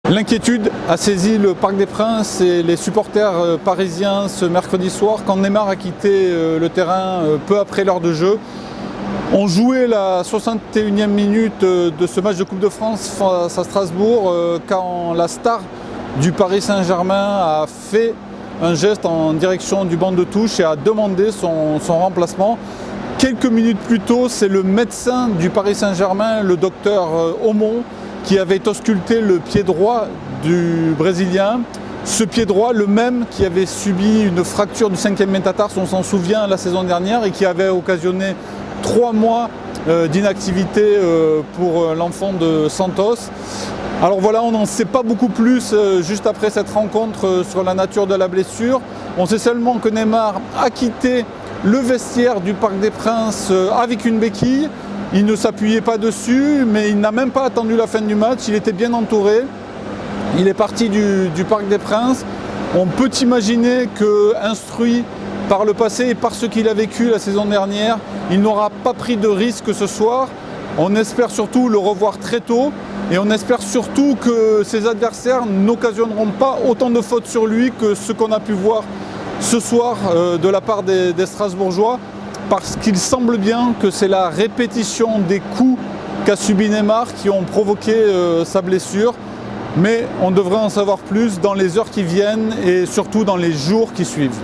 L'inquiétude a saisi le Parc des Princes et les supporters parisiens ce mercredi soir quand Neymar a quitté le terrain peu après l'heure de jeu. On jouait la 61e minute de ce match de Coupe de France face à Strasbourg quand la star du Paris Saint-Germain a fait un geste en direction du banc de touche et a demandé son remplacement. Quelques minutes plus tôt, c'est le médecin du Paris Saint-Germain, le docteur Aumont, qui avait ausculté le pied droit du Brésilien. Ce pied droit, le même qui avait subi une fracture du 5e métatarse, on s'en souvient, la saison dernière, et qui avait occasionné 3 mois d'inactivité pour l'enfant de Santos. Alors voilà, on n'en sait pas beaucoup plus juste après cette rencontre sur la nature de la blessure. On sait seulement que Neymar a quitté le vestiaire du Parc des Princes avec une béquille. Il ne s'appuyait pas dessus, mais il n'a même pas attendu la fin du match, il était bien entouré. Il est parti du Parc des Princes. On peut imaginer qu'instruit par le passé et par ce qu'il a vécu la saison dernière, il n'aura pas pris de risque ce soir. On espère surtout le revoir très tôt et on espère surtout que ses adversaires n'occasionneront pas autant de fautes sur lui que ce qu'on a pu voir ce soir de la part des Strasbourgeois, parce qu'il semble bien que c'est la répétition des coups qu'a subi Neymar qui ont provoqué sa blessure. Mais on devrait en savoir plus dans les heures qui viennent et surtout dans les jours qui suivent.